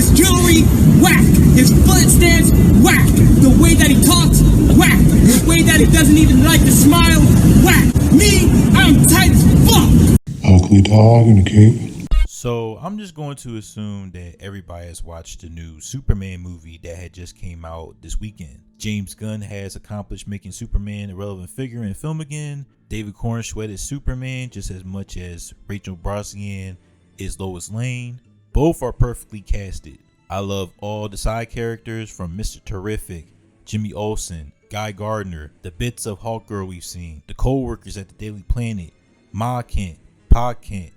His jewelry, whack. His footsteps, whack. The way that he talks, whack. The way that he doesn't even like to smile, whack. Me, I'm tight as fuck. Ugly dog in the cape. So I'm just going to assume that everybody has watched the new Superman movie that had just came out this weekend. James Gunn has accomplished making Superman a relevant figure in film again. David Corenswet is Superman just as much as Rachel Brosnahan is Lois Lane. Both are perfectly casted. I love all the side characters from Mr. Terrific, Jimmy Olsen, Guy Gardner, the bits of Hawkgirl we've seen, the co-workers at the Daily Planet, Ma Kent, Pa Kent,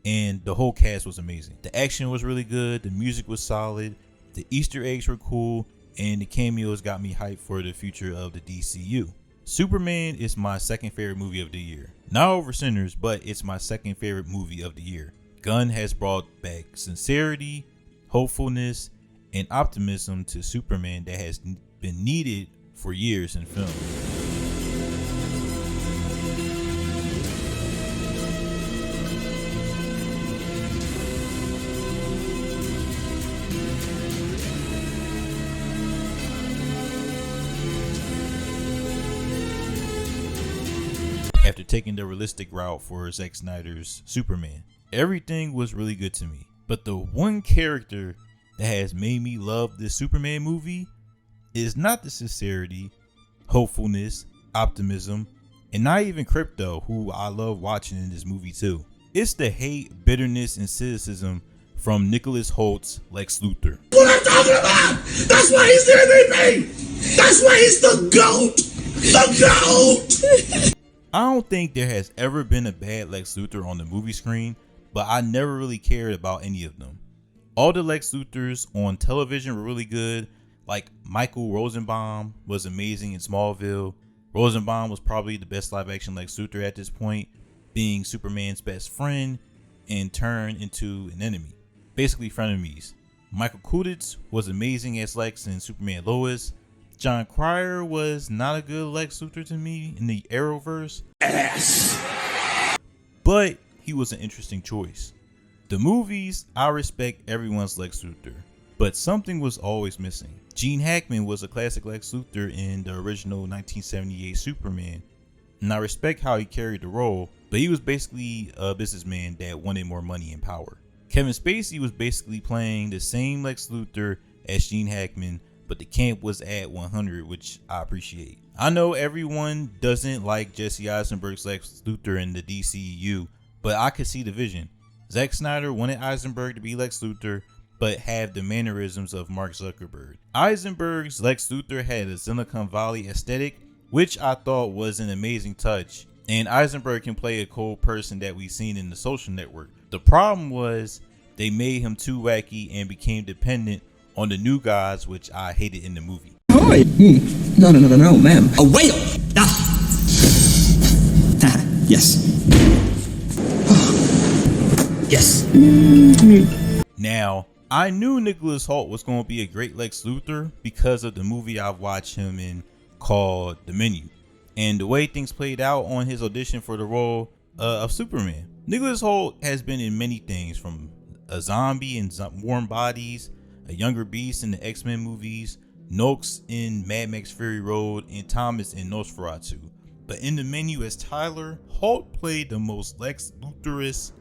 and the whole cast was amazing. The action was really good, the music was solid, the Easter eggs were cool, and the cameos got me hyped for the future of the DCU. Superman is my second favorite movie of the year. Not over Sinners, but it's my second favorite movie of the year. Gunn has brought back sincerity, hopefulness, and optimism to Superman that has been needed for years in film. After taking the realistic route for Zack Snyder's Superman, everything was really good to me. But the one character that has made me love this Superman movie is not the sincerity, hopefulness, optimism, and not even Crypto, who I love watching in this movie too. It's the hate, bitterness, and cynicism from Nicholas Holt's Lex Luthor. What I'm talking about! That's why he's the MVP! That's why he's the GOAT! The GOAT! I don't think there has ever been a bad Lex Luthor on the movie screen, but I never really cared about any of them. All the Lex Luthors on television were really good, like Michael Rosenbaum was amazing in Smallville. Rosenbaum was probably the best live action Lex Luthor at this point, being Superman's best friend and turned into an enemy, basically frenemies. Michael Kuditz was amazing as Lex in Superman Lois. John Cryer was not a good Lex Luthor to me in the Arrowverse, but he was an interesting choice. The movies, I respect everyone's Lex Luthor, but something was always missing. Gene Hackman was a classic Lex Luthor in the original 1978 Superman, and I respect how he carried the role, but he was basically a businessman that wanted more money and power. Kevin Spacey was basically playing the same Lex Luthor as Gene Hackman, but the camp was at 100, which I appreciate. I know everyone doesn't like Jesse Eisenberg's Lex Luthor in the DCEU, but I could see the vision. Zack Snyder wanted Eisenberg to be Lex Luthor, but have the mannerisms of Mark Zuckerberg. Eisenberg's Lex Luthor had a Silicon Valley aesthetic, which I thought was an amazing touch, and Eisenberg can play a cold person that we've seen in The Social Network. The problem was they made him too wacky and became dependent on the new gods, which I hated in the movie. Ahoy! No, ma'am. A whale! Ah! Yes. Yes. Now, I knew Nicholas Hoult was going to be a great Lex Luthor because of the movie I've watched him in called The Menu, and the way things played out on his audition for the role of Superman. Nicholas Hoult has been in many things, from a zombie in Warm Bodies, a younger beast in the X-Men movies, Noakes in Mad Max Fury Road, and Thomas in Nosferatu. But in The Menu as Tyler, Hoult played the most Lex Luthorous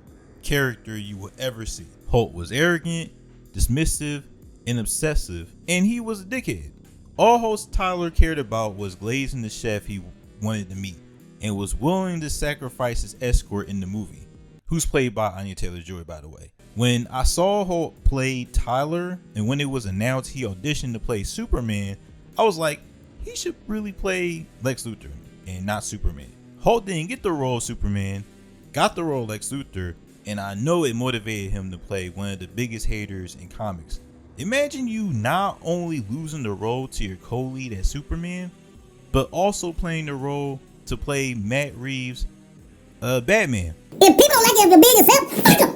character you will ever see. Hoult was arrogant, dismissive, and obsessive, and he was a dickhead. All host Tyler cared about was glazing the chef he wanted to meet, and was willing to sacrifice his escort in the movie, who's played by Anya Taylor-Joy, by the way. When I saw Hoult play Tyler, and when it was announced he auditioned to play Superman, I was like, he should really play Lex Luthor and not Superman. Hoult didn't get the role of Superman, got the role of Lex Luthor, and I know it motivated him to play one of the biggest haters in comics. Imagine you not only losing the role to your co-lead as Superman, but also playing the role to play Matt Reeves' Batman. If people like you the biggest help, fuck 'em.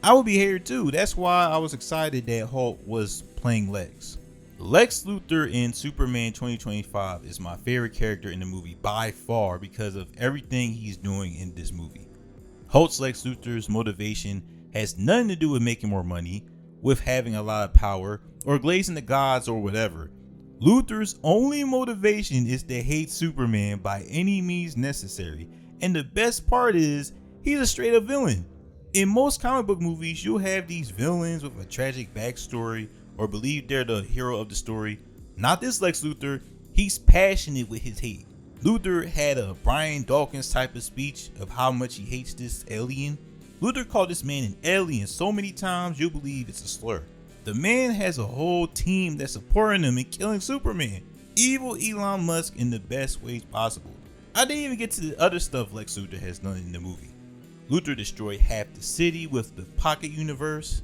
I would be hated too. That's why I was excited that Hoult was playing Lex. Lex Luthor in Superman 2025 is my favorite character in the movie by far because of everything he's doing in this movie. Holt's Lex Luthor's motivation has nothing to do with making more money. with having a lot of power or glazing the gods or whatever. Luthor's only motivation is to hate Superman by any means necessary, and the best part is he's a straight up villain. In most comic book movies, you'll have these villains with a tragic backstory or believe they're the hero of the story. Not this Lex Luthor. He's passionate with his hate. Luthor had a Brian Dawkins type of speech of how much he hates this alien. Luthor called this man an alien so many times you'll believe it's a slur. The man has a whole team that's supporting him in killing Superman. Evil Elon Musk in the best ways possible. I didn't even get to the other stuff Lex Luthor has done in the movie. Luthor destroyed half the city with the Pocket Universe,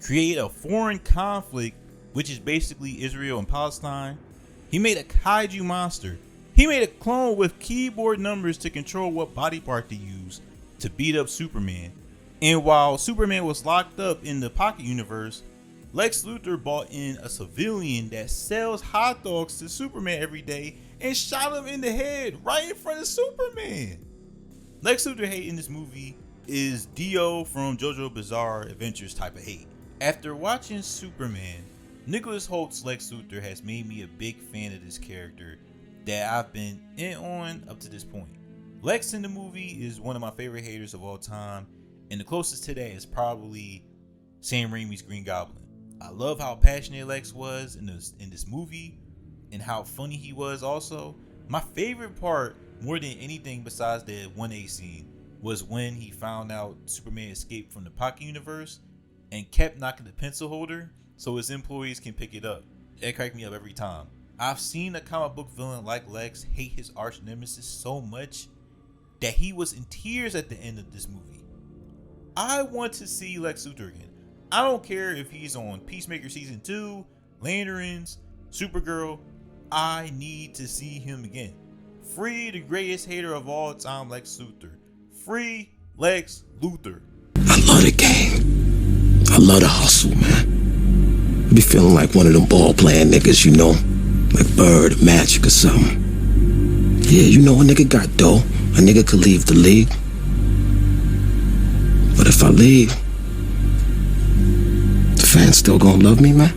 created a foreign conflict, which is basically Israel and Palestine. He made a kaiju monster. He made a clone with keyboard numbers to control what body part to use to beat up Superman. And while Superman was locked up in the Pocket Universe, Lex Luthor brought in a civilian that sells hot dogs to Superman every day and shot him in the head right in front of Superman. Lex Luthor hate in this movie is Dio from JoJo Bizarre Adventures type of hate. After watching Superman, Nicholas Holt's Lex Luthor has made me a big fan of this character that I've been in on up to this point. Lex in the movie is one of my favorite haters of all time, and the closest to that is probably Sam Raimi's Green Goblin. I love how passionate Lex was in this movie and how funny he was also. My favorite part, more than anything besides the 1A scene, was when he found out Superman escaped from the Pocket Universe and kept knocking the pencil holder so his employees can pick it up. That cracked me up every time. I've seen a comic book villain like Lex hate his arch nemesis so much that he was in tears at the end of this movie. I want to see Lex Luthor again. I don't care if he's on Peacemaker Season 2, Lanterns, Supergirl. I need to see him again. Free the greatest hater of all time, Lex Luthor. Free Lex Luthor. I love the game. I love the hustle, man. I be feeling like one of them ball playing niggas, you know, like Bird or Magic or something. Yeah, you know, a nigga got dough. A nigga could leave the league. But if I leave, the fans still gonna love me, man?